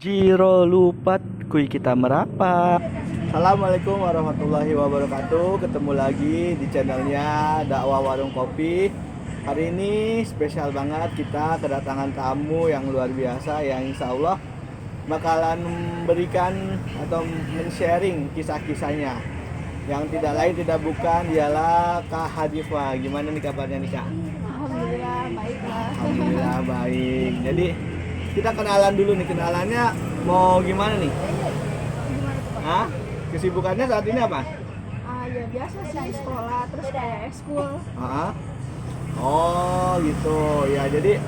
Jiro lupat kui kita merapat. Assalamualaikum warahmatullahi wabarakatuh. Ketemu lagi di channelnya Dakwah Warung Kopi. Hari ini spesial banget, kita kedatangan tamu yang luar biasa yang insya Allah bakalan memberikan atau men-sharing kisah-kisahnya. Yang tidak lain tidak bukan ialah Kak Hadifa. Gimana nih kabarnya nih Kak? Alhamdulillah baik lah. Alhamdulillah baik. Jadi kita kenalan dulu nih, kenalannya mau gimana nih? Gimana tuh Pak? Hah? Kesibukannya saat ini apa? Ya biasa sih sekolah terus kayak ekskul. Ah, oh gitu ya. Jadi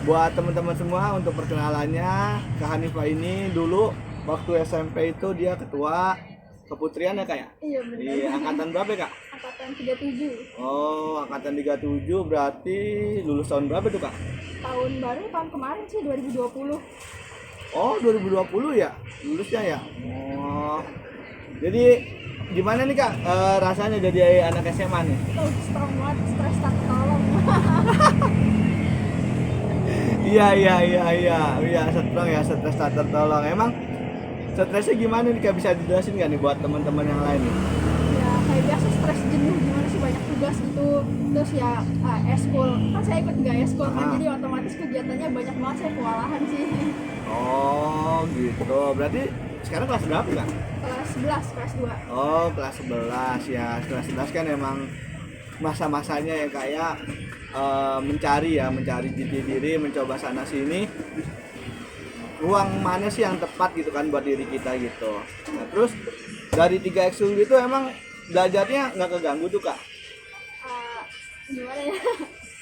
buat teman-teman semua untuk perkenalannya, Kak Hanifa ini dulu waktu SMP itu dia ketua keputrian ya Kak ya? Iya benar. Di angkatan berapa ya Kak? Angkatan 37. Oh, angkatan 37 berarti lulus tahun berapa tuh Kak? Tahun baru tahun kemarin sih 2020. Oh, 2020 ya lulusnya ya? Oh, jadi gimana nih Kak rasanya jadi anak SMA nih? Strong banget, stres tak tolong. Iya, strong ya, stres tak tertolong. Emang stresnya gimana nih Kak, bisa dijelasin nggak nih buat teman-teman yang lain nih? Ya kayak biasa stres jenuh gimana sih, banyak tugas gitu. Terus ya ekskul. Kan saya ikut juga ekskul kan, jadi otomatis kegiatannya banyak banget, saya kewalahan sih. Oh gitu, berarti sekarang kelas berapa Kak? Kelas 11, kelas 2. Oh kelas 11 ya, kelas 11 kan emang masa-masanya ya kayak mencari jati diri, mencoba sana sini. Ruang mana sih yang tepat gitu kan buat diri kita gitu. Nah terus dari 3 ekskul gitu emang belajarnya nggak keganggu tuh Kak? Gimana ya?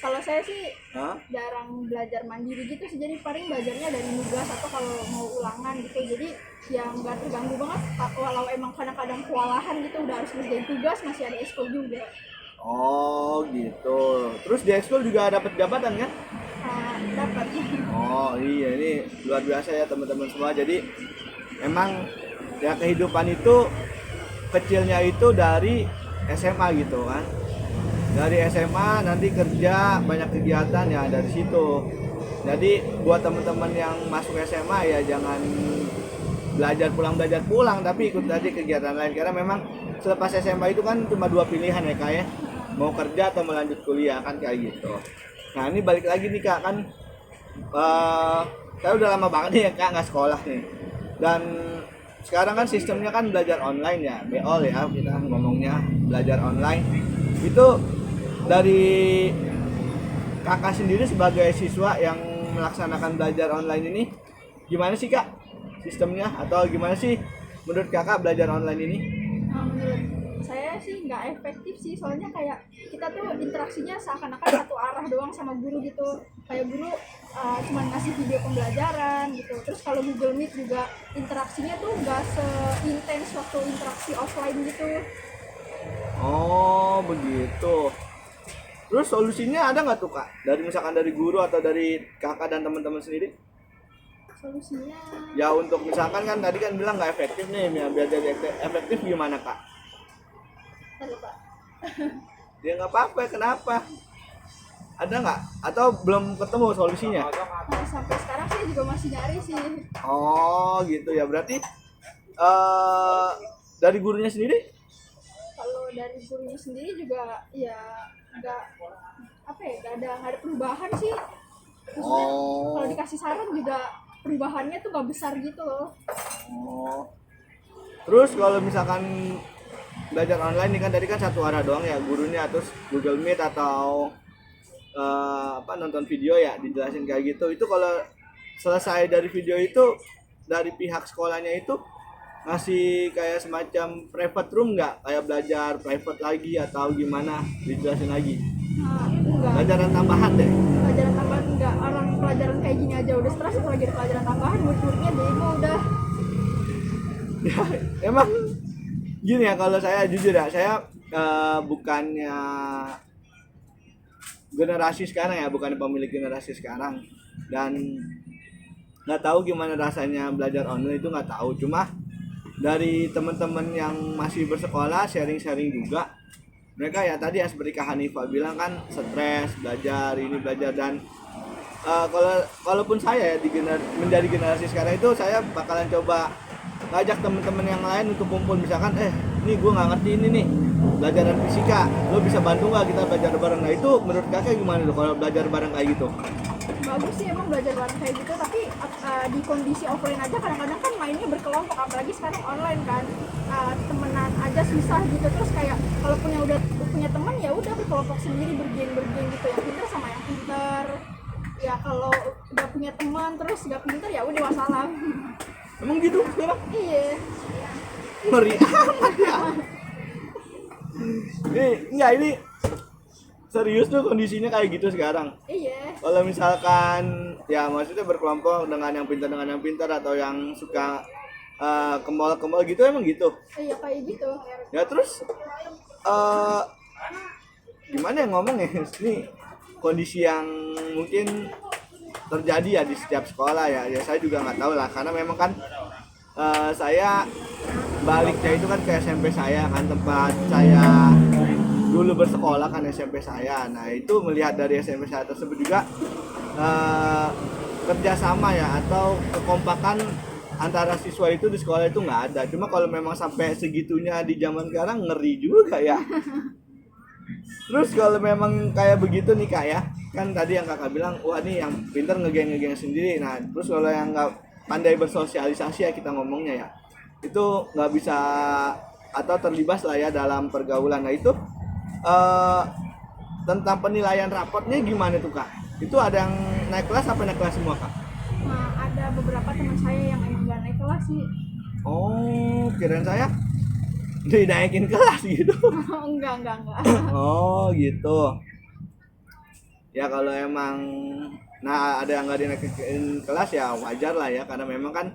Kalau saya sih Hah? jarang belajar mandiri gitu sih, jadi paling belajarnya dari nugas atau kalau mau ulangan gitu, jadi yang nggak terganggu banget. Walau emang kadang-kadang kewalahan gitu, udah harus ngerjain tugas masih ada ekskul juga. Oh gitu. Terus di ekskul juga dapat jabatan kan? Dapat. Oh iya, ini luar biasa ya teman-teman semua. Jadi emang ya kehidupan itu kecilnya itu dari SMA gitu kan. Dari SMA nanti kerja banyak kegiatan ya dari situ. Jadi buat teman-teman yang masuk SMA ya jangan belajar pulang tapi ikut aja kegiatan lain, karena memang selepas SMA itu kan cuma 2 pilihan ya Kak ya. Mau kerja atau melanjut kuliah kan kayak gitu. Nah, ini balik lagi nih Kak, kan saya udah lama banget nih ya Kak nggak sekolah nih. Dan sekarang kan sistemnya kan belajar online ya, BOL ya kita ngomongnya, belajar online. Itu dari Kakak sendiri sebagai siswa yang melaksanakan belajar online ini, gimana sih Kak sistemnya, atau gimana sih menurut Kakak belajar online ini? Menurut saya sih nggak efektif sih, soalnya kayak kita tuh interaksinya seakan-akan satu arah doang sama guru gitu. Kayak guru cuma ngasih video pembelajaran gitu. Terus kalau Google Meet juga interaksinya tuh nggak seintens waktu interaksi offline gitu. Oh begitu. Terus solusinya ada nggak tuh Kak? Dari misalkan dari guru atau dari Kakak dan teman-teman sendiri? Solusinya Ya untuk misalkan kan tadi kan bilang nggak efektif nih, ya biar jadi efektif gimana Kak? apa Pak? Ya nggak apa-apa, kenapa? Ada nggak? Atau belum ketemu solusinya? Sampai sekarang saya juga masih nyari sih. Oh gitu ya, berarti dari gurunya sendiri? Kalau dari gurunya sendiri juga ya nggak nggak ada perubahan sih. Maksudnya kalau dikasih saran juga perubahannya tuh nggak besar gitu loh. Oh. Terus kalau misalkan belajar online ini kan tadi kan satu arah doang ya gurunya, terus Google Meet atau nonton video ya dijelasin kayak gitu. Itu kalau selesai dari video itu dari pihak sekolahnya itu ngasih kayak semacam private room nggak, kayak belajar private lagi atau gimana, dijelasin lagi? Enggak. Pelajaran tambahan deh. Pelajaran tambahan enggak, orang pelajaran kayak gini aja udah stres, apalagi ada pelajaran tambahan, murid-muridnya demo udah. Ya, emang gini ya, kalau saya jujur ya, saya bukannya generasi sekarang ya, bukan pemilik generasi sekarang, dan nggak tahu gimana rasanya belajar online itu, nggak tahu. Cuma dari teman-teman yang masih bersekolah sharing-sharing juga, mereka ya tadi ya seperti Kak Hanifa bilang kan stres belajar ini belajar, dan kalaupun saya ya menjadi generasi sekarang itu, saya bakalan coba ngajak teman-teman yang lain untuk kumpul, misalkan ini gue nggak ngerti ini nih pelajaran fisika, lo bisa bantu nggak kita belajar bareng. Nah itu menurut kakak gimana tuh kalau belajar bareng kayak gitu? Bagus sih emang belajar bareng kayak gitu, tapi di kondisi offline aja kadang-kadang kan mainnya berkelompok, apalagi sekarang online kan. Temenan aja susah gitu, terus kayak kalau udah punya teman ya udah berkelompok sendiri, bergeng gitu, yang pintar sama yang pintar. Ya kalau udah punya teman terus gak pintar ya udah wassalam. Emang gitu sekarang? Iya. Ngeri amat ya. Ini serius tuh kondisinya kayak gitu sekarang. Iya. Kalau misalkan ya maksudnya berkelompok dengan yang pintar atau yang suka ke mall gitu, emang gitu. Iya kayak gitu. Ya terus gimana ya ngomongnya? Ini kondisi yang mungkin terjadi ya di setiap sekolah ya. Ya saya juga nggak tahu lah, karena memang kan saya baliknya itu kan ke SMP saya kan, tempat saya dulu bersekolah kan, SMP saya. Nah itu melihat dari SMP saya tersebut juga kerjasama ya atau kekompakan antara siswa itu di sekolah itu nggak ada. Cuma kalau memang sampai segitunya di zaman sekarang, ngeri juga ya. Terus kalau memang kayak begitu nih kak ya, kan tadi yang kakak bilang, wah nih yang pintar ngegeng sendiri. Nah terus kalau yang nggak pandai bersosialisasi ya kita ngomongnya ya, itu nggak bisa atau terlibat lah ya dalam pergaulan. Nah itu tentang penilaian rapotnya gimana tuh kak? Itu ada yang naik kelas apa naik kelas semua kak? Nah ada beberapa teman saya yang emang gak naik kelas sih. Oh kirain saya dinaikin kelas gitu. enggak. Oh gitu. Ya kalau emang ada yang nggak dinaikin kelas ya wajar lah ya, karena memang kan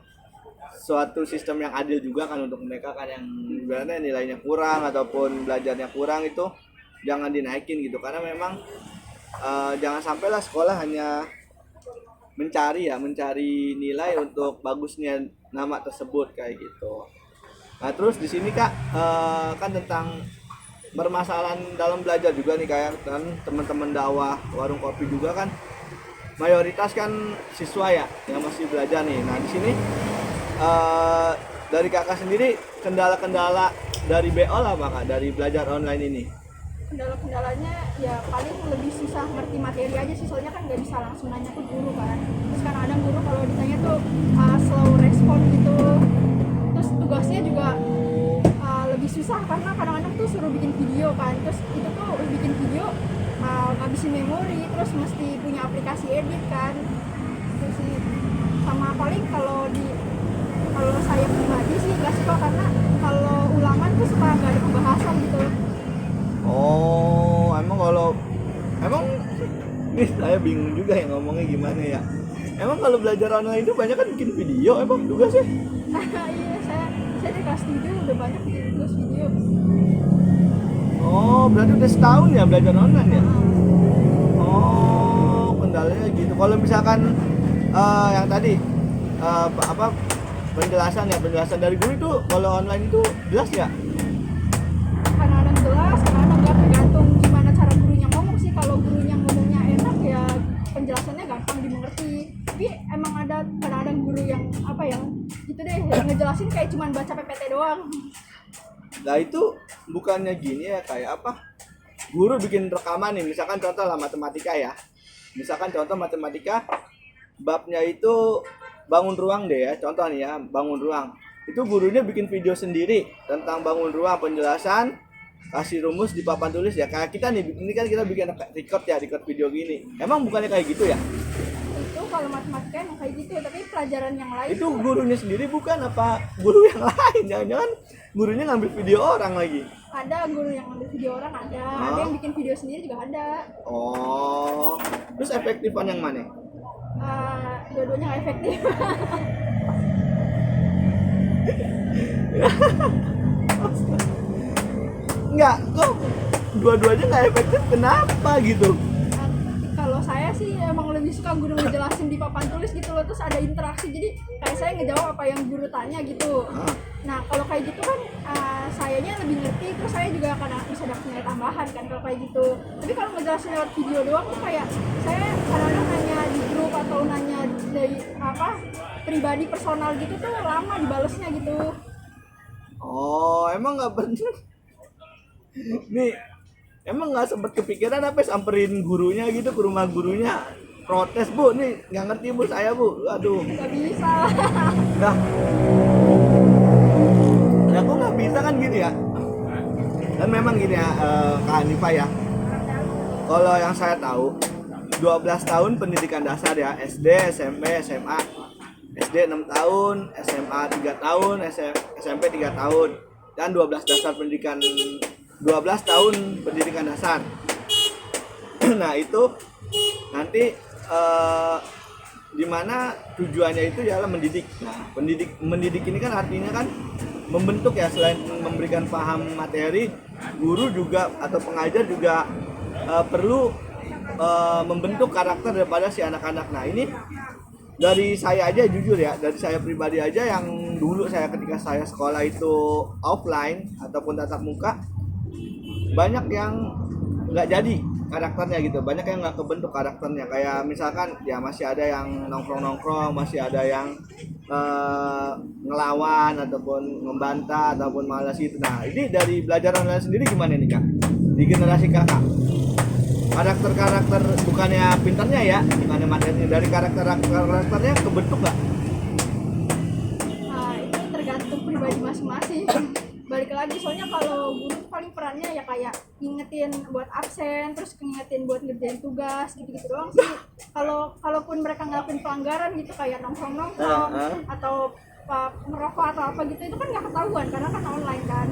suatu sistem yang adil juga kan untuk mereka kan, yang sebenarnya nilainya kurang ataupun belajarnya kurang itu jangan dinaikin gitu, karena memang jangan sampailah sekolah hanya mencari nilai untuk bagusnya nama tersebut kayak gitu. Nah terus di sini kak kan tentang permasalahan dalam belajar juga nih, kayak kan teman-teman dakwah warung kopi juga kan mayoritas kan siswa ya yang masih belajar nih. Nah di sini dari kakak sendiri kendala-kendala dari BO lah kak dari belajar online ini? Kendala-kendalanya ya paling lebih susah ngerti materi aja sih, soalnya kan nggak bisa langsung nanya ke guru kan. Terus kadang-kadang guru kalau ditanya tuh slow respon gitu. Terus tugasnya juga lebih susah karena kadang-kadang tuh suruh bikin video kan, terus itu tuh bikin video ngabisin memori, terus mesti punya aplikasi edit kan. Terus sih sama paling kalau saya pribadi sih nggak suka karena kalau ulangan tuh suka nggak ada pembahasan gitu. Oh emang ini saya bingung juga ya ngomongnya gimana ya. Emang kalau belajar online itu banyak kan bikin video emang tugasnya? Iya, saya di kelas 7 udah banyak bikin tugas video. Oh, berarti udah setahun ya belajar online ya? Oh, kendalanya gitu. Kalau misalkan yang tadi penjelasan dari guru itu kalau online itu jelas ya? Kadang-kadang jelas, kadang-kadang nggak, tergantung gimana cara gurunya ngomong sih. Kalau gurunya ngomongnya enak ya penjelasannya gampang dimengerti. Tapi emang ada kadang-kadang guru yang gitu deh, yang ngejelasin kayak cuman baca PPT doang. Nah itu bukannya gini ya, kayak apa? Guru bikin rekaman nih, misalkan contoh lah matematika ya. Misalkan contoh matematika, babnya itu bangun ruang deh ya, contoh nih ya, bangun ruang. Itu gurunya bikin video sendiri tentang bangun ruang, penjelasan, kasih rumus di papan tulis ya. Kayak kita nih, ini kan kita bikin record video gini. Emang bukannya kayak gitu ya? Itu kalau matematika emang kayak gitu, tapi pelajaran yang lain itu gurunya sendiri bukan apa guru yang lain? Jangan-jangan gurunya ngambil video orang lagi? ada guru yang ngambil video orang, ada yang bikin video sendiri juga ada. Oh, terus efektifan yang mana? Dua-duanya nggak efektif. Enggak, kok dua-duanya nggak efektif, kenapa gitu? Kalau saya sih emang lebih suka guru ngejelasin di papan tulis gitu loh, terus ada interaksi, jadi kayak saya ngejawab apa yang guru tanya gitu. Nah kalau kayak gitu kan sayanya lebih ngerti, terus saya juga kadang bisa dapat nilai tambahan kan kalau kayak gitu. Tapi kalau ngejelasin lewat video doang tuh kayak saya kadang-kadang nanya di grup atau nanya dari apa pribadi personal gitu tuh lama dibalesnya gitu. Oh, emang nggak bener. Nih, emang nggak sempet kepikiran apa samperin gurunya gitu ke rumah gurunya, protes bu, nih nggak ngerti bu saya bu, aduh. Nggak bisa. Nah, ya kok nggak bisa kan gini ya? Dan memang gini ya, Kak Hanifah ya. Kalau yang saya tahu, 12 tahun pendidikan dasar ya, SD, SMP, SMA. SD 6 tahun, SMA 3 tahun, SMP 3 tahun, dan 12 tahun pendidikan dasar. Nah itu nanti dimana tujuannya itu adalah mendidik. Nah mendidik ini kan artinya kan membentuk ya, selain memberikan paham materi, guru juga atau pengajar juga perlu membentuk karakter daripada si anak-anak. Nah ini dari saya aja jujur ya, dari saya pribadi aja yang dulu saya ketika saya sekolah itu offline ataupun tatap muka, banyak yang nggak jadi karakternya gitu, banyak yang nggak kebentuk karakternya. Kayak misalkan ya masih ada yang nongkrong-nongkrong, masih ada yang ngelawan ataupun membantah ataupun malas gitu. Nah ini dari belajar online sendiri gimana nih Kak, di generasi kakak? Karakter bukannya pintarnya ya, bukannya materinya, dari karakternya kebentuk nggak? Nah itu tergantung pribadi masing-masing. Balik lagi, soalnya kalau guru paling perannya ya kayak ngingetin buat absen, terus ngingetin buat ngerjain tugas gitu-gitu doang sih. Kalaupun mereka ngelakuin pelanggaran gitu kayak nongkrong-nongkrong atau merokok atau apa gitu, itu kan nggak ketahuan karena kan online kan.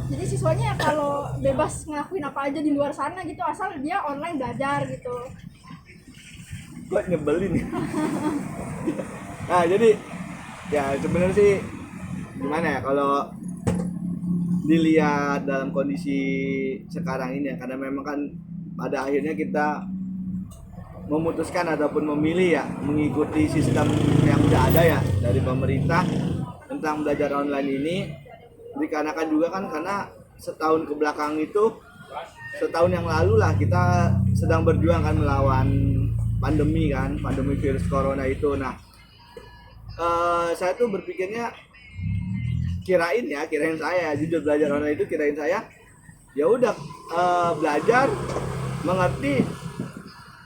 Jadi siswanya kalau bebas ngelakuin apa aja di luar sana gitu, asal dia online belajar gitu. Kok nyebelin ya? Nah jadi ya sebenarnya sih gimana ya, kalau dilihat dalam kondisi sekarang ini ya, karena memang kan pada akhirnya kita memutuskan ataupun memilih ya mengikuti sistem yang udah ada ya dari pemerintah tentang belajar online ini. Dikarenakan juga kan karena setahun ke belakang itu, setahun yang lalu lah kita sedang berjuang kan melawan pandemi virus corona itu. Nah saya tuh berpikirnya kirain saya jujur belajar online itu kirain saya ya udah belajar mengerti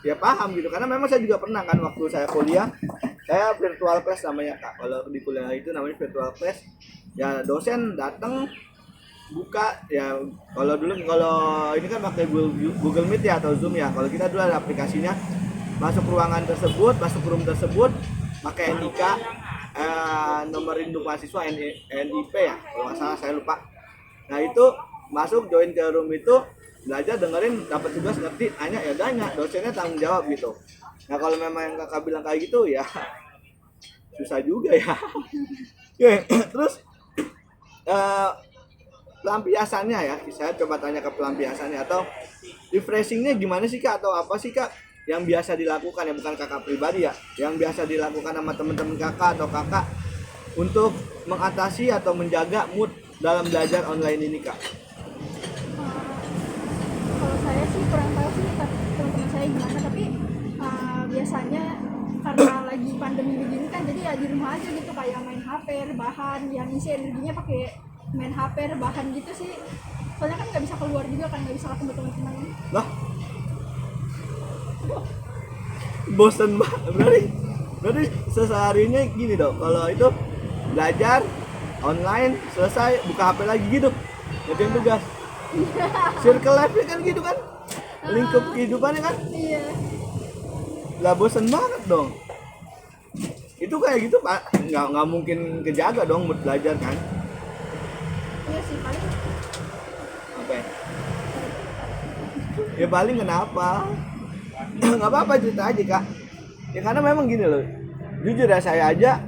ya paham gitu, karena memang saya juga pernah kan waktu saya kuliah, saya virtual class namanya Kak, kalau di kuliah itu namanya virtual class ya, dosen datang buka ya, kalau ini kan pakai Google Meet ya atau Zoom ya, kalau kita dulu ada aplikasinya, masuk ruangan tersebut, masuk room tersebut pakai NIK, nomor induk mahasiswa NIP ya kalau nggak salah, saya lupa. Nah itu masuk join ke room itu, belajar, dengerin, dapat tugas, ngerti, nanya ya tanya, dosennya tanggung jawab gitu. Nah kalau memang yang kakak bilang kayak gitu ya susah juga ya. Oke, terus pelampiasannya ya, saya coba tanya ke pelampiasannya atau refreshingnya gimana sih Kak, atau apa sih Kak yang biasa dilakukan ya, bukan kakak pribadi ya, yang biasa dilakukan sama teman-teman kakak atau kakak untuk mengatasi atau menjaga mood dalam belajar online ini Kak? Kalau saya sih kurang tahu sih teman-teman saya gimana, tapi biasanya karena lagi pandemi begini kan, jadi ya di rumah aja gitu, kayak main HP, rebahan, yang isi energinya pakai main HP, rebahan gitu sih. Soalnya kan nggak bisa keluar juga kan, nggak bisa ketemu teman-teman. Lah, bosen banget berarti seseharinya gini dong, kalau itu belajar online selesai buka HP lagi gitu, ngerjain tugas. Circle life-nya kan gitu kan, lingkup kehidupannya kan. Iya. Lah bosen banget dong. Itu kayak gitu Pak, nggak mungkin kejaga dong mood belajar kan. Iya sih, paling Apa ya paling kenapa? Nggak apa-apa, cerita aja Kak ya, karena memang gini loh, jujur ya saya aja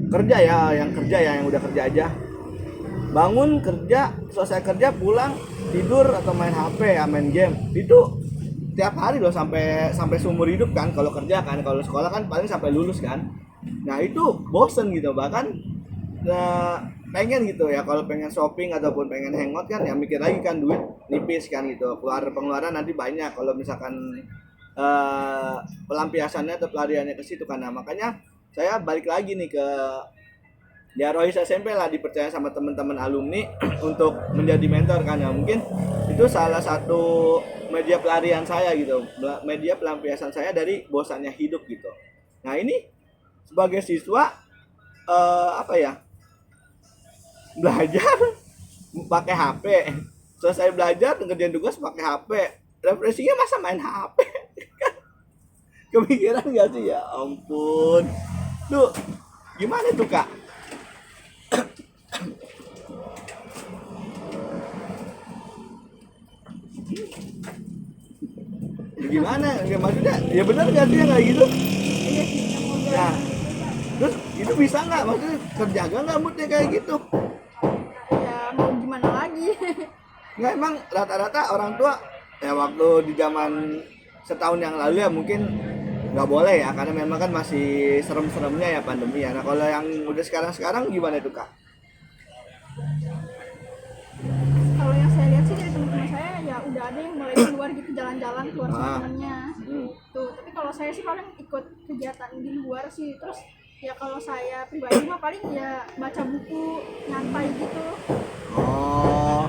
kerja ya, yang udah kerja aja, bangun kerja, selesai kerja pulang tidur atau main HP ya, main game, itu tiap hari loh sampai sampai seumur hidup kan kalau kerja kan, kalau sekolah kan paling sampai lulus kan. Nah itu bosen gitu, bahkan pengen gitu ya kalau pengen shopping ataupun pengen hangout kan ya mikir lagi kan, duit nipis kan gitu, pengeluaran nanti banyak kalau misalkan pelampiasannya atau pelariannya ke situ kan. Nah, makanya saya balik lagi nih ke ya Rohis SMP lah, dipercaya sama teman-teman alumni untuk menjadi mentor kan ya. Mungkin itu salah satu media pelarian saya gitu, media pelampiasan saya dari bosannya hidup gitu. Nah ini sebagai siswa apa ya, belajar pakai HP, selesai belajar ngerjain tugas pakai HP, refreshingnya masa main HP. Kepikiran gak sih? Ya ampun, tuh gimana tuh kak? Gimana? Ya, maksudnya ya benar gak sih yang kayak gitu? Iya sih, yang mau Nah, terus itu bisa nggak? Maksudnya terjaga nggak moodnya kayak gitu? ya mau gimana lagi. Nggak, emang rata-rata orang tua ya waktu di zaman setahun yang lalu ya mungkin nggak boleh ya, karena memang kan masih serem-seremnya ya pandemi ya. Nah kalau yang udah sekarang gimana tuh kak? Kalau yang saya lihat sih dari teman-teman saya ya udah ada yang mulai keluar gitu, jalan-jalan keluar sama temennya tuh. Tapi kalau saya sih paling ikut kegiatan di luar sih. Terus ya kalau saya pribadi mah paling ya baca buku, nyantai gitu. Oh,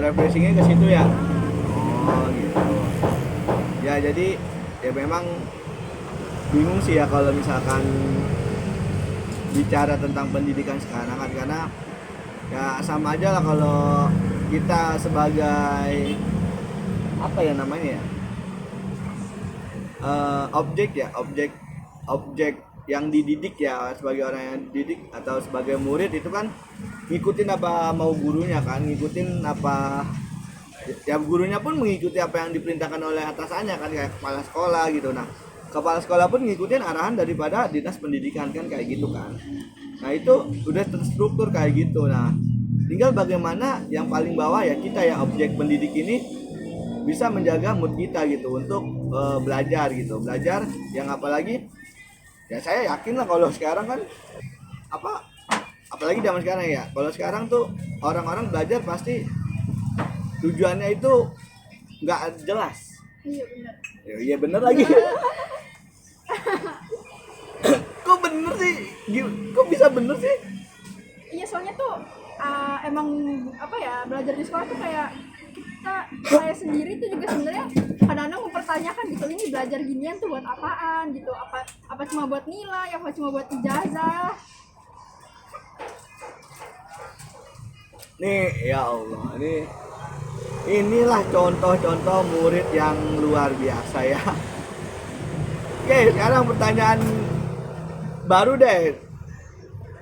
refreshingnya ke situ ya? Oh gitu. Ya jadi ya memang bingung sih ya kalau misalkan bicara tentang pendidikan sekarang kan, karena ya sama aja lah kalau kita sebagai apa ya namanya ya, objek yang dididik ya, sebagai orang yang dididik atau sebagai murid itu kan ngikutin apa mau gurunya kan, ngikutin apa ya, gurunya pun mengikuti apa yang diperintahkan oleh atasannya kan, kayak kepala sekolah gitu. Nah kepala sekolah pun ngikutin arahan daripada dinas pendidikan kan, kayak gitu kan. Nah itu udah terstruktur kayak gitu. Nah tinggal bagaimana yang paling bawah ya kita ya, objek pendidik ini bisa menjaga mood kita gitu untuk belajar gitu, belajar yang apalagi ya saya yakin lah kalau sekarang kan apalagi zaman sekarang ya, kalau sekarang tuh orang-orang belajar pasti tujuannya itu nggak jelas. Iya benar. Iya bener lagi. Kok bener sih? Kok bisa bener sih? Iya soalnya tuh emang apa ya, belajar di sekolah tuh kayak saya sendiri tuh juga sebenarnya kadang-kadang mempertanyakan gitu, ini belajar ginian tuh buat apaan gitu, apa cuma buat nilai, apa cuma buat ijazah. Nih ya Allah, inilah contoh-contoh murid yang luar biasa ya. Oke, sekarang pertanyaan baru deh.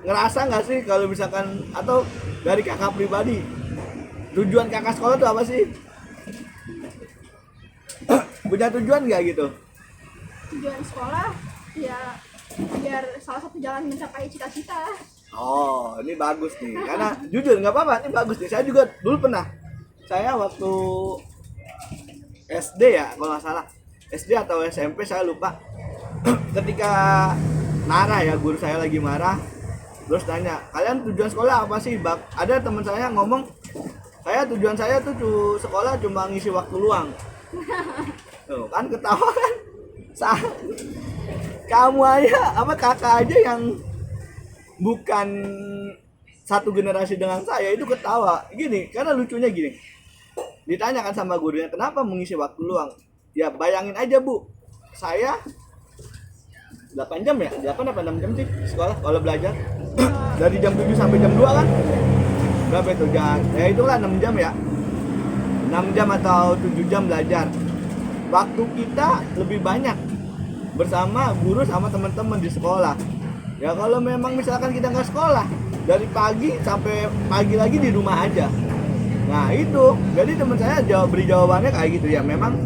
Ngerasa nggak sih kalau misalkan, atau dari kakak pribadi, tujuan kakak sekolah tuh apa sih? Punya tujuan nggak gitu? Tujuan sekolah ya biar salah satu jalan mencapai cita-cita. Oh, ini bagus nih. Karena jujur nggak apa-apa, ini bagus nih. Saya juga dulu pernah. Saya waktu SD ya, kalau nggak salah, SD atau SMP saya lupa. Ketika marah ya, guru saya lagi marah, terus tanya, kalian tujuan sekolah apa sih? Ada teman saya ngomong, tujuan saya tuh sekolah cuma ngisi waktu luang. Tuh kan ketawa kan? Kamu aja, kakak aja yang bukan satu generasi dengan saya itu ketawa gini, karena lucunya gini, ditanyakan sama gurunya kenapa mengisi waktu luang, ya bayangin aja Bu, saya 8 jam ya, 8 apa 6 jam sih sekolah kalau belajar, dari jam 7 sampai jam 2 kan, berapa itu, ya itulah 6 jam ya, 6 jam atau 7 jam belajar. Waktu kita lebih banyak bersama guru sama teman-teman di sekolah. Ya kalau memang misalkan kita nggak sekolah, dari pagi sampai pagi lagi di rumah aja. Nah itu, jadi teman saya beri jawabannya kayak gitu ya. Memang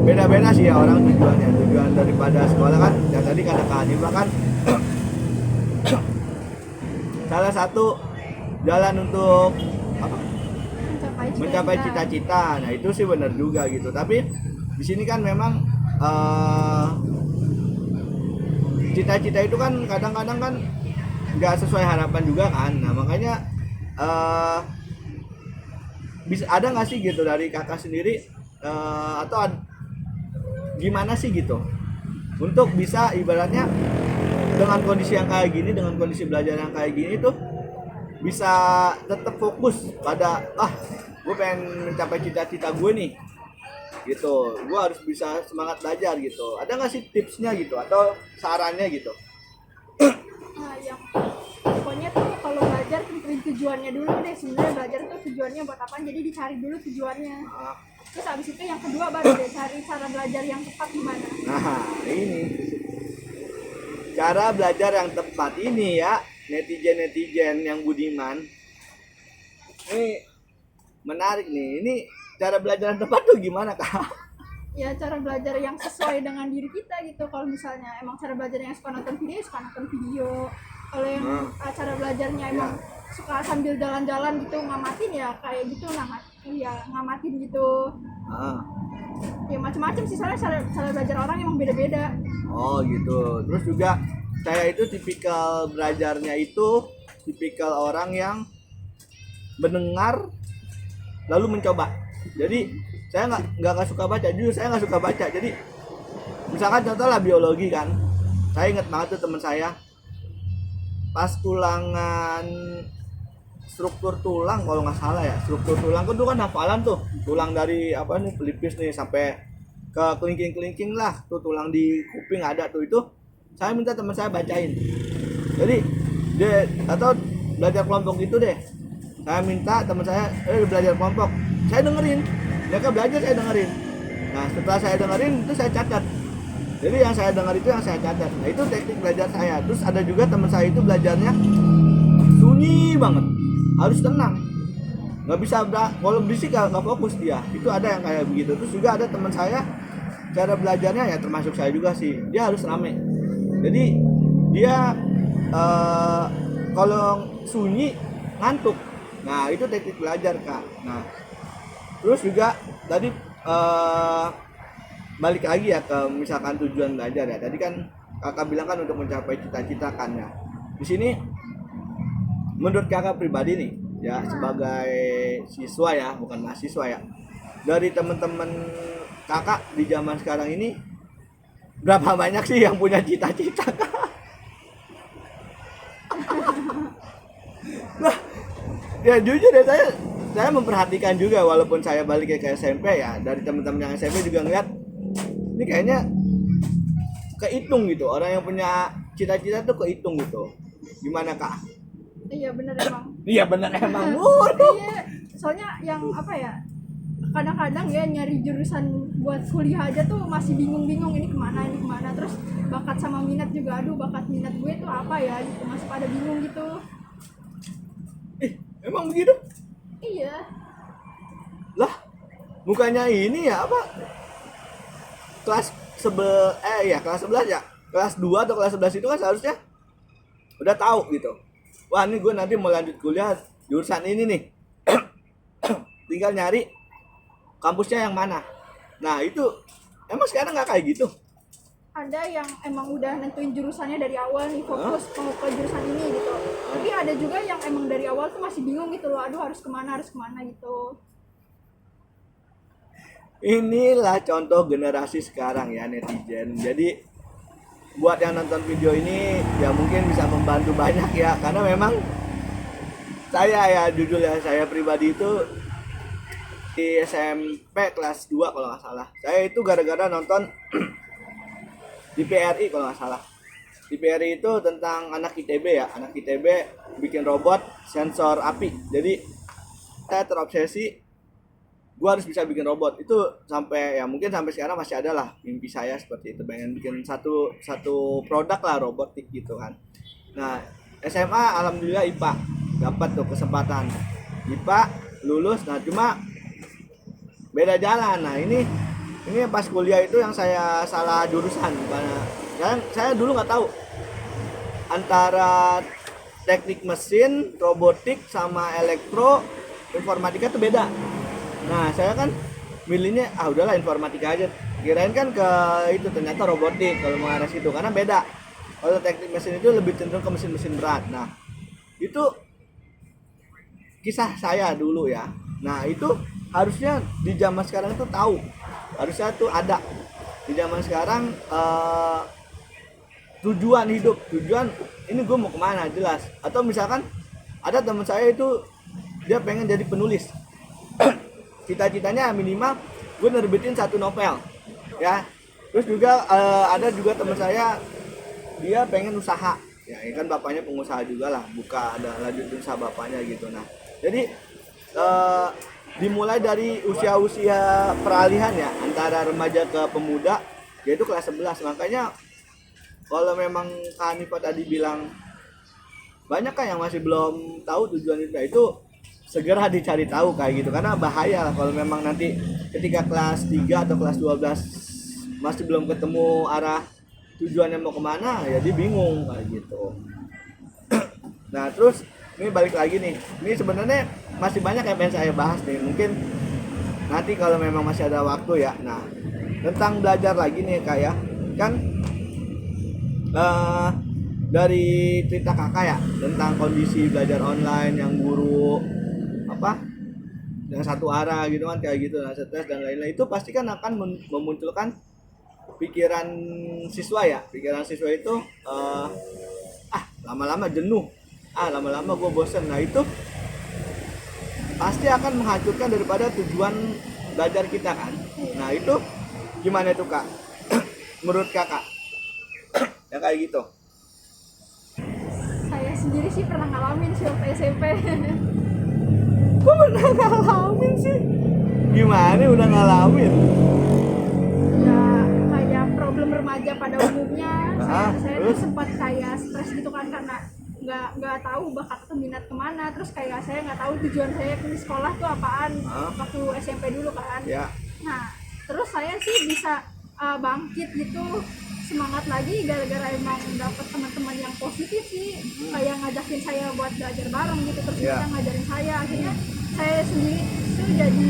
beda-beda sih ya orang tujuannya. Tujuan daripada sekolah kan, yang tadi kata Kak Hanifah kan, salah satu jalan untuk Mencapai cita-cita. Nah itu sih benar juga gitu. Tapi di sini kan memang cita-cita itu kan kadang-kadang kan nggak sesuai harapan juga kan. Nah makanya bisa ada nggak sih gitu dari kakak sendiri atau gimana sih gitu untuk bisa ibaratnya dengan kondisi yang kayak gini, dengan kondisi belajar yang kayak gini tuh bisa tetap fokus pada gue pengen mencapai cita-cita gue nih gitu, gue harus bisa semangat belajar gitu. Ada nggak sih tipsnya gitu atau sarannya gitu? Nah, yang pokoknya tuh kalau belajar tentuin tujuannya dulu deh. Sebenarnya belajar tuh tujuannya buat apa, jadi dicari dulu tujuannya. Terus abis itu yang kedua baru deh cari cara belajar yang tepat gimana. Nah ini cara belajar yang tepat ini ya, netizen yang budiman ini menarik nih. Ini cara belajar yang tepat tuh gimana kak? Ya cara belajar yang sesuai dengan diri kita gitu. Kalau misalnya emang cara belajar yang suka nonton video, suka nonton video. Kalau yang cara belajarnya emang suka sambil jalan-jalan gitu ngamatin, ya kayak gitu ngamatin gitu. Ya macam-macam sih, soalnya cara belajar orang emang beda-beda. Oh gitu. Terus juga saya itu tipikal belajarnya itu tipikal orang yang mendengar lalu mencoba. Jadi saya nggak suka baca, jujur saya nggak suka baca. Jadi misalkan contoh lah biologi kan, saya ingat banget tuh teman saya pas ulangan struktur tulang kalau nggak salah ya, struktur tulang kan itu kan hafalan tuh, tulang dari apa nih pelipis nih sampai ke kelingking lah tuh, tulang di kuping ada tuh, itu saya minta teman saya bacain. Jadi dia atau belajar kelompok gitu deh, saya minta teman saya belajar kelompok, saya dengerin mereka belajar, saya dengerin. Nah setelah saya dengerin itu saya catat, jadi yang saya dengar itu yang saya catat. Nah itu teknik belajar saya. Terus ada juga teman saya itu belajarnya sunyi banget, harus tenang, nggak bisa kalau berisik nggak fokus dia. Itu ada yang kayak begitu. Terus juga ada teman saya cara belajarnya ya termasuk saya juga sih, dia harus rame. Jadi dia kalau sunyi ngantuk. Nah itu teknik belajar kak. Nah terus juga tadi balik lagi ya ke misalkan tujuan belajar ya. Tadi kan kakak bilang kan untuk mencapai cita-cita kan ya. Di sini menurut kakak pribadi nih ya sebagai siswa ya, bukan mahasiswa ya, dari teman-teman kakak di zaman sekarang ini berapa banyak sih yang punya cita-cita? Nah ya jujur ya, saya memperhatikan juga walaupun saya balik ke SMP ya, dari teman-teman yang SMP juga ngeliat ini kayaknya kehitung gitu, orang yang punya cita-cita tuh kehitung gitu. Gimana kak? Iya bener emang. Iya bener emang. Iya, soalnya yang apa ya, kadang-kadang ya nyari jurusan buat kuliah aja tuh masih bingung-bingung ini kemana. Terus bakat sama minat juga, aduh bakat minat gue tuh apa ya gitu, masih pada bingung gitu. Emang begitu? Iya. Lah bukannya ini ya apa, kelas kelas 11 ya, kelas 2 atau kelas 11 itu kan seharusnya udah tahu gitu, wah ini gue nanti mau lanjut kuliah jurusan ini nih. Tinggal nyari kampusnya yang mana. Nah itu emang sekarang nggak kayak gitu? Ada yang emang udah nentuin jurusannya dari awal nih, fokus mau ke jurusan ini gitu. Tapi ada juga yang emang dari awal tuh masih bingung gitu loh, aduh harus kemana gitu. Inilah contoh generasi sekarang ya, netizen. Jadi buat yang nonton video ini ya mungkin bisa membantu banyak ya, karena memang saya ya jujur ya, saya pribadi itu di SMP kelas 2 kalau nggak salah, saya itu gara-gara nonton di PRI kalau nggak salah. Di PRI itu tentang anak ITB ya, anak ITB bikin robot sensor api. Jadi saya terobsesi, gue harus bisa bikin robot itu sampai ya mungkin sampai sekarang masih ada lah mimpi saya seperti itu, pengen bikin satu produk lah robotik gitu kan. Nah SMA alhamdulillah IPA dapat tuh kesempatan IPA lulus. Nah cuma beda jalan. Nah ini pas kuliah itu yang saya salah jurusan. Saya dulu nggak tahu antara teknik mesin, robotik sama elektro informatika itu beda. Nah saya kan milihnya udahlah informatika aja. kirain kan ke itu, ternyata robotik kalau mengarah situ, karena beda. Kalau teknik mesin itu lebih cenderung ke mesin-mesin berat. Nah, itu kisah saya dulu ya. Nah, itu harusnya di zaman sekarang itu tahu. Harusnya tuh ada di zaman sekarang tujuan hidup, tujuan ini gue mau kemana jelas. Atau misalkan ada teman saya itu dia pengen jadi penulis. Cita-citanya minimal gue nerbitin satu novel ya. Terus juga ada juga teman saya dia pengen usaha ya, ini kan bapaknya pengusaha juga lah, buka ada lanjut usaha bapaknya gitu. Nah jadi dimulai dari usia-usia peralihan ya antara remaja ke pemuda, yaitu kelas 11. Makanya kalau memang Kak Hanifa tadi bilang banyak kan yang masih belum tahu tujuan itu segera dicari tahu kayak gitu, karena bahaya lah kalau memang nanti ketika kelas 3 atau kelas 12 masih belum ketemu arah tujuannya mau kemana, ya dia bingung kayak gitu. Nah terus ini balik lagi nih, ini sebenarnya masih banyak yang pengen saya bahas nih, mungkin nanti kalau memang masih ada waktu ya. Nah tentang belajar lagi nih kayak kan dari cerita kakak ya tentang kondisi belajar online yang guru apa yang satu arah gitu kan kayak gitu, nah stres dan lain-lain, itu pasti kan akan memunculkan pikiran siswa ya. Pikiran siswa itu lama-lama jenuh, lama-lama gue bosen. Nah itu pasti akan menghancurkan daripada tujuan belajar kita kan. Nah itu gimana itu kak menurut kakak ya kayak gitu? Saya sendiri sih pernah ngalamin sih waktu SMP. Kok pernah ngalamin sih? Gimana udah ngalamin? Ya kayak problem remaja pada umumnya. Saya tuh terus? sempat kayak stres gitu kan, karena nggak tahu bakat atau minat kemana. Terus kayak saya nggak tahu tujuan saya di sekolah tuh apaan waktu SMP dulu kan. Ya. Nah terus saya sih bisa bangkit gitu, semangat lagi gara-gara emang dapet teman-teman yang positif sih, kayak ngajakin saya buat belajar bareng gitu, terus mereka ngajarin saya. Akhirnya saya sendiri tuh jadi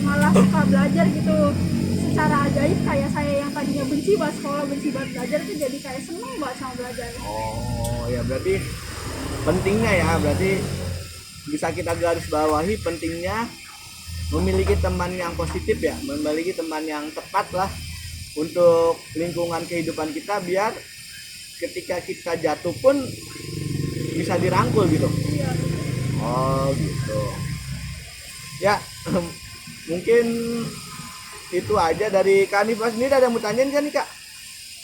malah suka belajar gitu secara ajaib. Kayak saya yang tadinya benci banget sekolah, benci banget belajar, tuh jadi kayak seneng banget sama belajar. Oh ya berarti pentingnya ya, berarti bisa kita garis bawahi pentingnya memiliki teman yang positif ya, memiliki teman yang tepat lah untuk lingkungan kehidupan kita, biar ketika kita jatuh pun bisa dirangkul gitu. Iya. Oh gitu ya. Mungkin itu aja dari Kak Hanifa sendiri. Ada yang mau tanyain kan nih kak?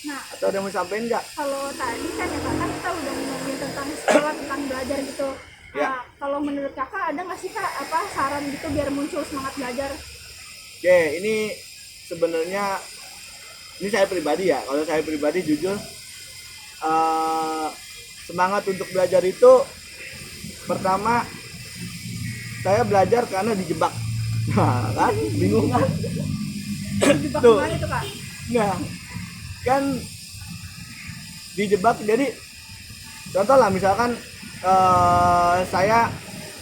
Nah Atau ada yang mau sampein nggak? kalau tadi kan ya kakak kita udah ngomongin tentang sekolah, tentang belajar gitu. Nah kalau menurut kakak ada nggak sih kak saran gitu biar muncul semangat belajar? Oke, ini sebenarnya ini saya pribadi ya. Kalau saya pribadi jujur semangat untuk belajar itu pertama saya belajar karena dijebak. Nah kan bingung kan? Dijebak Tuh. gimana tuh kak? Nah kan dijebak, jadi contoh lah misalkan saya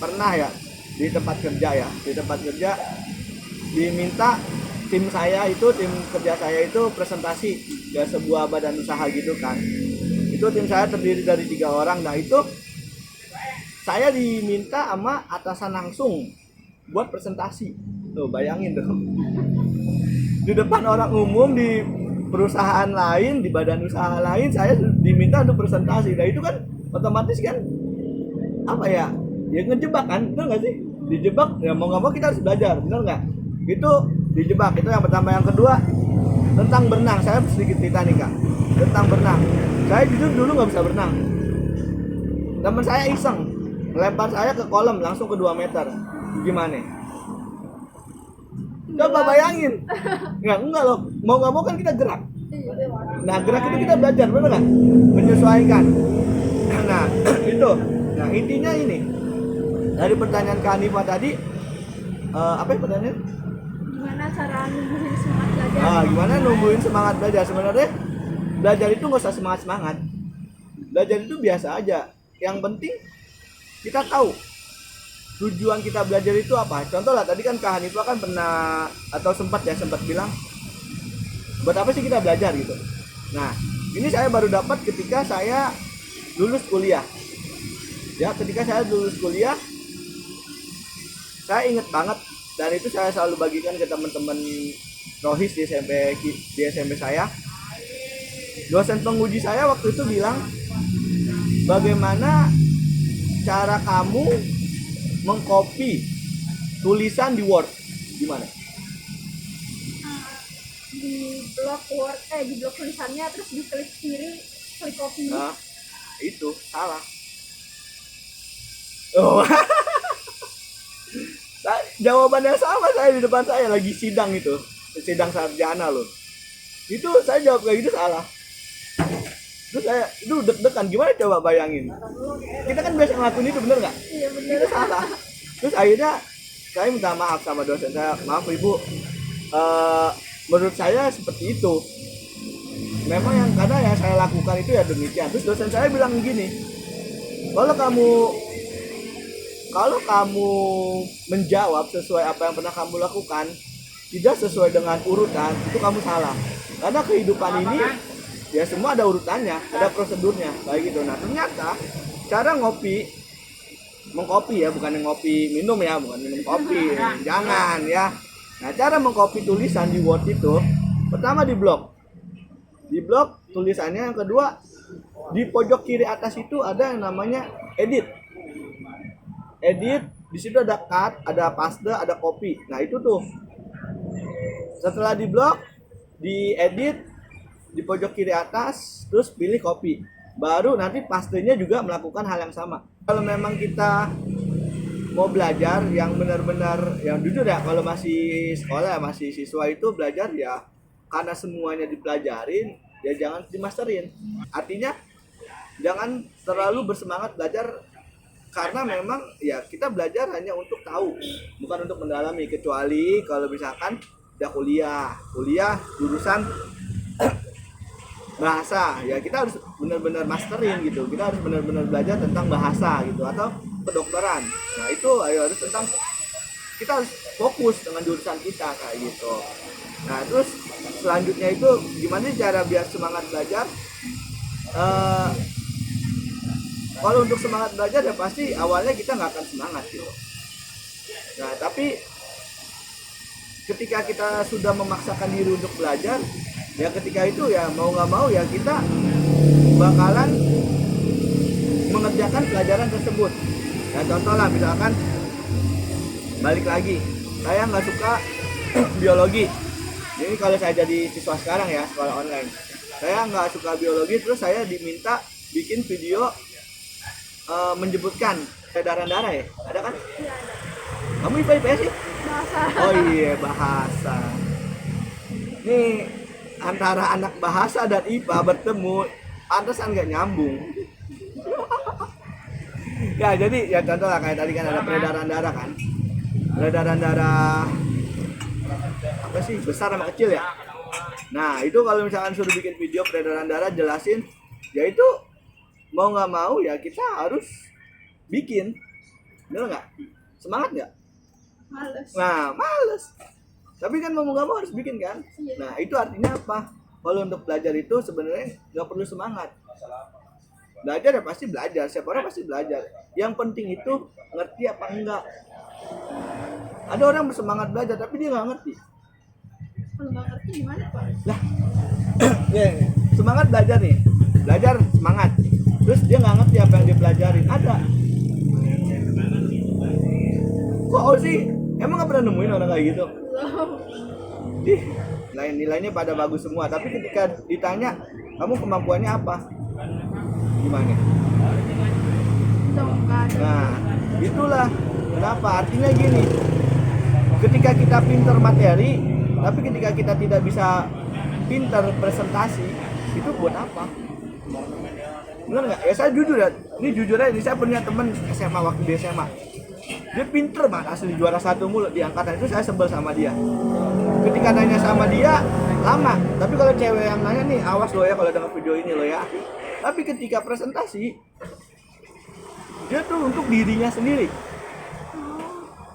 pernah ya di tempat kerja diminta tim kerja saya itu presentasi ke sebuah badan usaha gitu kan. Itu tim saya terdiri dari 3 orang. Nah itu saya diminta sama atasan langsung buat presentasi. Tuh bayangin tuh, di depan orang umum, di perusahaan lain, di badan usaha lain, saya diminta untuk presentasi. Nah itu kan otomatis kan apa ya ngejebak kan, bener nggak sih? Dijebak ya, mau nggak mau kita harus belajar, bener nggak? Itu dijebak. Itu yang pertama. Yang kedua tentang berenang, saya sedikit cerita nih kak tentang berenang. Saya jujur dulu nggak bisa berenang. Teman saya iseng melempar saya ke kolam langsung ke 2 meter. Gimana? Coba bayangin. Enggak loh, mau nggak mau kan kita gerak. Nah gerak itu kita belajar, bener nggak? Menyesuaikan. Nah itu. Nah intinya ini dari pertanyaan Kak Hanifa tadi, apa ya pertanyaan? Gimana cara numbuhin semangat belajar? Gimana numbuhin semangat belajar? Sebenarnya belajar itu nggak usah semangat. Belajar itu biasa aja. Yang penting kita tahu tujuan kita belajar itu apa. Contoh lah tadi kan Kak Hanifa kan pernah atau sempat bilang buat apa sih kita belajar gitu. Nah, ini saya baru dapat ketika saya lulus kuliah. Ya, ketika saya lulus kuliah, saya inget banget, dan itu saya selalu bagikan ke teman-teman rohis di SMP saya. Dosen penguji saya waktu itu bilang, bagaimana cara kamu mengcopy tulisan di Word? Gimana? Di blok tulisannya, terus di klik kiri, klik copy. Nah, itu salah. Oh. Jawabannya sama, saya di depan saya lagi sidang itu, sidang sarjana loh. Itu saya jawab kayak gitu salah. Terus saya itu deg-degan, gimana coba bayangin? Kita kan biasa ngelakuin itu, bener nggak? Iya bener. Itu salah. Terus akhirnya saya minta maaf sama dosen saya, maaf ibu, menurut saya seperti itu. Memang yang kadang yang saya lakukan itu ya demikian. Terus dosen saya bilang gini, kalau kamu menjawab sesuai apa yang pernah kamu lakukan, tidak sesuai dengan urutan, itu kamu salah. Karena kehidupan ini ya semua ada urutannya, ada prosedurnya, kayak gitu. Nah, ternyata cara mengkopi ya, bukan ngopi minum ya, bukan minum kopi, jangan ya. Nah, cara mengkopi tulisan di Word itu, pertama di blok tulisannya, yang kedua di pojok kiri atas itu ada yang namanya edit. Di situ ada cut, ada paste, ada copy. Nah, itu tuh. Setelah di blok, di edit di pojok kiri atas, terus pilih copy. Baru nanti pastenya juga melakukan hal yang sama. Kalau memang kita mau belajar yang benar-benar, yang jujur ya, kalau masih sekolah, masih siswa itu belajar ya karena semuanya dipelajarin, ya jangan dimasterin. Artinya jangan terlalu bersemangat belajar karena memang ya kita belajar hanya untuk tahu, bukan untuk mendalami. Kecuali kalau misalkan udah kuliah jurusan bahasa, ya kita harus benar-benar masterin gitu, kita harus benar-benar belajar tentang bahasa gitu, atau kedokteran. Nah, itu harus tentang, kita harus fokus dengan jurusan kita kayak gitu. Nah, terus selanjutnya itu gimana cara biar semangat belajar? Kalau untuk semangat belajar ya pasti awalnya kita nggak akan semangat gitu. Nah, tapi ketika kita sudah memaksakan diri untuk belajar, ya ketika itu ya mau nggak mau ya kita bakalan mengerjakan pelajaran tersebut. Ya contoh lah, misalkan balik lagi, saya nggak suka biologi. Jadi kalau saya jadi siswa sekarang ya, sekolah online, saya nggak suka biologi, terus saya diminta bikin video menyebutkan peredaran darah ya, ada kan? Iya ada. Kamu IPA IPS sih? Bahasa. Oh iya, bahasa. Nih antara anak bahasa dan IPA bertemu, pantesan nggak nyambung. Ya jadi ya contoh lah kayak tadi kan ada peredaran darah kan, peredaran darah apa sih, besar sama kecil ya. Nah itu kalau misalkan suruh bikin video peredaran darah jelasin, ya itu mau nggak mau ya kita harus bikin, bener nggak? Semangat nggak? Males. Nah males, tapi kan mau nggak mau harus bikin kan. Nah itu artinya apa? Kalau untuk belajar itu sebenarnya nggak perlu semangat. Belajar ya pasti belajar, siapa orang pasti belajar. Yang penting itu ngerti apa enggak. Ada orang bersemangat belajar tapi dia nggak ngerti. Kalau nggak ngerti gimana Pak? Lah, semangat belajar nih, belajar semangat. Terus dia nggak ngerti apa yang dia pelajarin, ada. Kok sih? Emang nggak pernah nemuin orang kayak gitu? Ih, nilainya pada bagus semua, tapi ketika ditanya kamu kemampuannya apa, gimana? Nah, itulah kenapa. Artinya gini, ketika kita pinter materi, tapi ketika kita tidak bisa pinter presentasi, itu buat apa? Bener nggak? Ya saya jujur ya, ini jujur aja, saya punya temen SMA waktu di SMA. Dia pinter banget, asli juara 1 mulu di angkatan itu, saya sebel sama dia. Ketika nanya sama dia, lama. Tapi kalau cewek yang nanya nih, awas lo ya kalau dengar video ini lo ya. Tapi ketika presentasi, dia tuh untuk dirinya sendiri.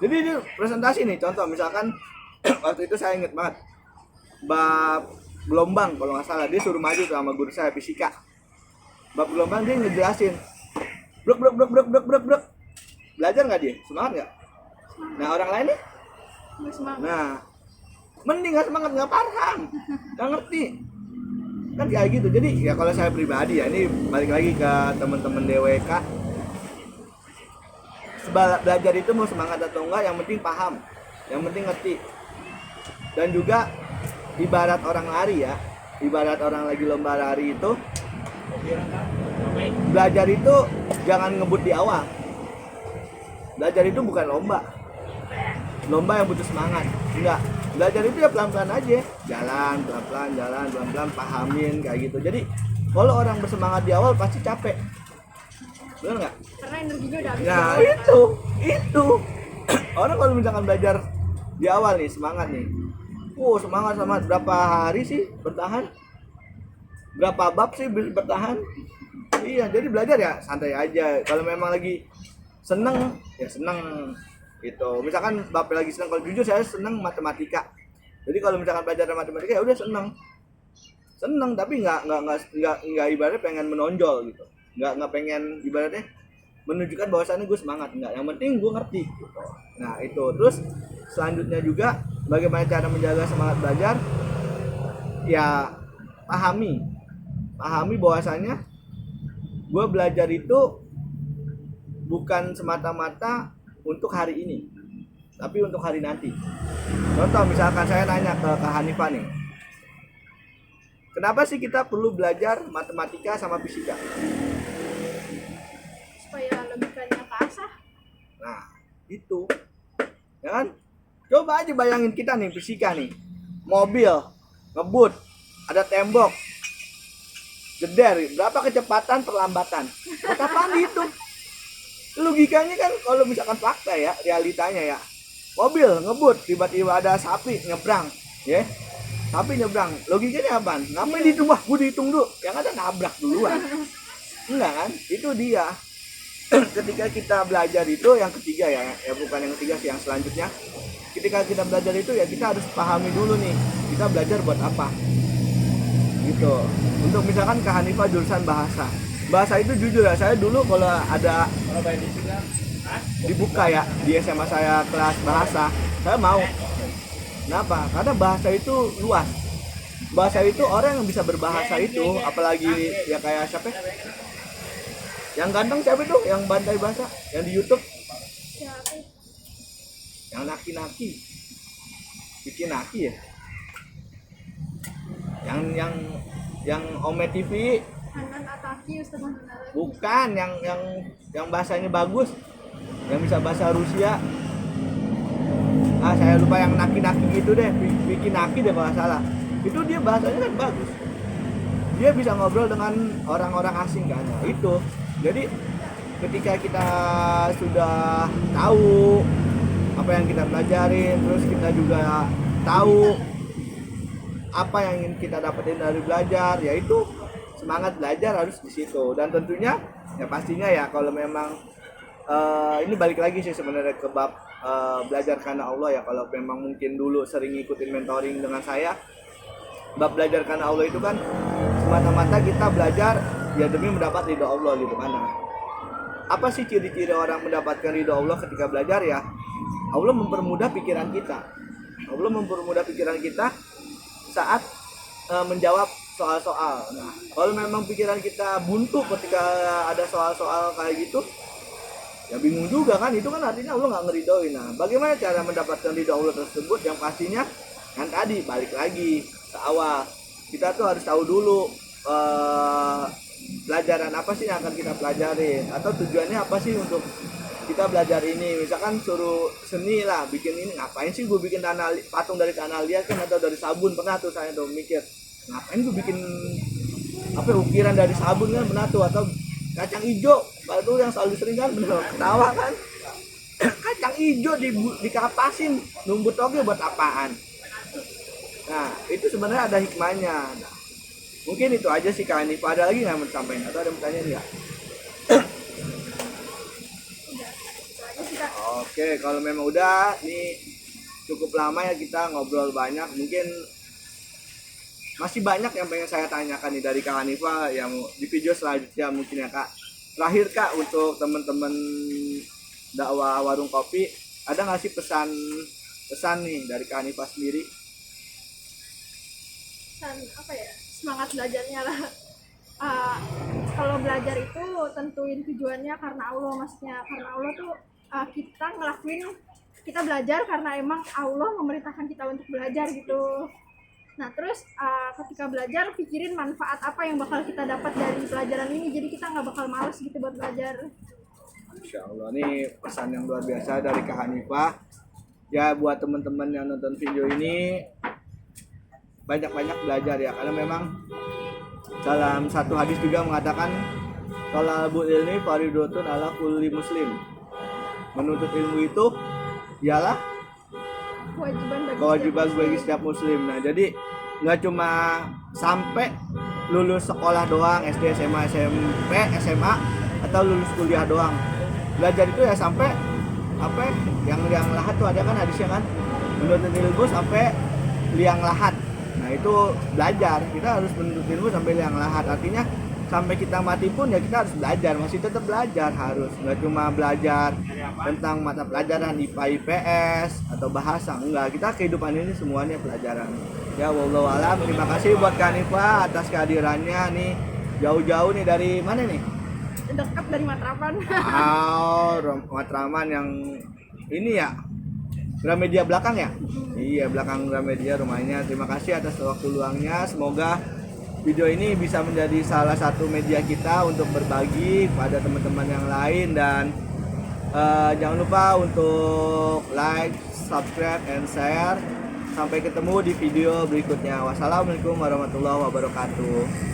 Jadi dia presentasi nih, contoh misalkan waktu itu saya inget banget bab gelombang kalau nggak salah, dia suruh maju tuh sama guru saya fisika. Bab gelombang dia ngejelasin. Brek brek brek brek brek brek brek. Belajar nggak dia? Semangat nggak? Nah orang lain nih? Nggak semangat. Nah, mending nggak semangat, nggak paham, nggak ngerti. Kan kayak gitu. Jadi ya kalau saya pribadi ya, ini balik lagi ke teman-teman DWK. Belajar itu mau semangat atau enggak, yang penting paham, yang penting ngerti. Dan juga ibarat orang lari ya, ibarat orang lagi lomba lari itu, belajar itu jangan ngebut di awal. Belajar itu bukan lomba yang butuh semangat, enggak. Belajar itu ya pelan-pelan aja, jalan pelan-pelan, pahamin kayak gitu. Jadi kalau orang bersemangat di awal pasti capek, benar nggak? Karena energinya udah habis. Nah itu orang kalau misalkan belajar di awal nih semangat nih, semangat berapa hari sih bertahan, berapa bab sih bertahan. Iya, jadi belajar ya santai aja. Kalau memang lagi seneng ya seneng gitu. Misalkan bapak lagi seneng, kalau jujur saya seneng matematika. Jadi kalau misalkan belajar matematika ya udah seneng, tapi nggak ibaratnya pengen menonjol gitu. Nggak pengen ibaratnya menunjukkan bahwasannya gue semangat, enggak. Yang penting gue ngerti gitu. Nah itu. Terus selanjutnya juga bagaimana cara menjaga semangat belajar, ya pahami bahwasannya gue belajar itu bukan semata-mata untuk hari ini, tapi untuk hari nanti. Contoh misalkan saya nanya ke Kak Hanifah nih, kenapa sih kita perlu belajar matematika sama fisika? Supaya logikanya keasah. Nah itu, ya kan? Coba aja bayangin kita nih fisika nih, mobil ngebut, ada tembok, jeder, berapa kecepatan perlambatan, buat apaan dihitung? Logikanya kan kalau misalkan fakta ya, realitanya ya, mobil ngebut, tiba-tiba ada sapi nyebrang, ya, sapi nyebrang, logikanya apaan? Ngapain dihitung? Wah, gue dihitung dulu, yang ada nabrak duluan. Enggak kan? Itu dia. Ketika kita belajar itu, yang ketiga ya bukan yang ketiga sih, yang selanjutnya, ketika kita belajar itu ya kita harus pahami dulu nih, kita belajar buat apa gitu. Untuk misalkan Kak Hanifah jurusan bahasa itu jujur ya, saya dulu kalau ada dibuka ya di SMA saya kelas bahasa, saya mau. Kenapa? Karena bahasa itu luas, bahasa itu orang yang bisa berbahasa itu, apalagi ya kayak siapa yang ganteng, siapa itu yang bantai bahasa yang di YouTube, Siapa? yang naki bikin naki ya, yang Ome TV. Hanan Ataki, Ustaz Hanan Ataki. Bukan, yang bahasanya bagus, yang bisa bahasa Rusia. Saya lupa, yang naki gitu deh, bikin naki deh kalau salah. Itu dia bahasanya kan bagus, dia bisa ngobrol dengan orang-orang asing kan. Nah, itu jadi ketika kita sudah tahu apa yang kita pelajarin, terus kita juga tahu apa yang ingin kita dapetin dari belajar, yaitu semangat belajar harus di situ. Dan tentunya ya pastinya ya kalau memang ini balik lagi sih sebenarnya ke bab belajar karena Allah ya. Kalau memang mungkin dulu sering ngikutin mentoring dengan saya, bab belajar karena Allah itu kan semata-mata kita belajar ya demi mendapat ridho Allah gitu kan. Nah, apa sih ciri-ciri orang mendapatkan ridho Allah ketika belajar ya? Allah mempermudah pikiran kita. Allah mempermudah pikiran kita saat menjawab soal-soal. Nah, kalau memang pikiran kita buntu ketika ada soal-soal kayak gitu, ya bingung juga kan. Itu kan artinya Allah nggak ngeridoin. Nah, bagaimana cara mendapatkan ridho Allah tersebut? Yang pastinya yang tadi balik lagi ke awal, kita tuh harus tahu dulu pelajaran apa sih yang akan kita pelajarin, atau tujuannya apa sih untuk kita belajar ini. Misalkan suruh seni lah, bikin ini, ngapain sih gue bikin patung dari tanah liat kan, atau dari sabun. Pernah tuh saya tuh mikir, ngapain gue bikin ukiran dari sabun kan, pernah tuh. Atau kacang hijau, baru yang selalu sering kan bener ketawa kan. Kacang hijau dikapasin, numbut oke buat apaan? Nah itu sebenarnya ada hikmahnya. Nah, mungkin itu aja sih Kak Hanifah. Ada lagi nggak mau disampaikan atau ada pertanyaan nggak? Oke, kalau memang udah, ini cukup lama ya kita ngobrol banyak. Mungkin masih banyak yang pengen saya tanyakan nih dari Kak Hanifa yang di video selanjutnya mungkin ya Kak. Terakhir Kak, untuk teman-teman dakwah warung kopi, ada nggak sih pesan nih dari Kak Hanifa sendiri? Dan apa ya, semangat belajarnya lah. Ah, kalau belajar itu tentuin tujuannya karena Allah, maksudnya karena Allah tuh kita belajar karena emang Allah memerintahkan kita untuk belajar gitu. Nah terus ketika belajar pikirin manfaat apa yang bakal kita dapat dari pelajaran ini, jadi kita nggak bakal males gitu buat belajar. Insya Allah, ini pesan yang luar biasa dari Kak Hanifah. Ya buat teman-teman yang nonton video ini, banyak-banyak belajar ya, karena memang dalam satu hadis juga mengatakan talabul ilmi fardhotun ala kulli muslim. Menuntut ilmu itu ialah kewajiban bagi setiap muslim. Nah jadi nggak cuma sampai lulus sekolah doang, SD, SMA, SMP, SMA, atau lulus kuliah doang. Belajar itu ya sampai apa yang liang lahat tuh, ada kan hadisnya kan, menuntut ilmu sampai liang lahat. Nah itu belajar, kita harus menuntut ilmu sampai liang lahat, artinya sampai kita mati pun ya kita harus belajar, masih tetap belajar, harus nggak cuma belajar tentang mata pelajaran IPA IPS atau bahasa, enggak, kita kehidupan ini semuanya pelajaran. Ya wallahu alam, terima kasih buat Kak Hanifa atas kehadirannya nih, jauh-jauh nih dari mana nih? Dekat dari Matraman. Matraman yang ini ya, Gramedia belakang ya? Iya, belakang Gramedia rumahnya. Terima kasih atas waktu luangnya. Semoga video ini bisa menjadi salah satu media kita untuk berbagi kepada teman-teman yang lain, dan jangan lupa untuk like, subscribe, and share. Sampai ketemu di video berikutnya. Wassalamualaikum warahmatullahi wabarakatuh.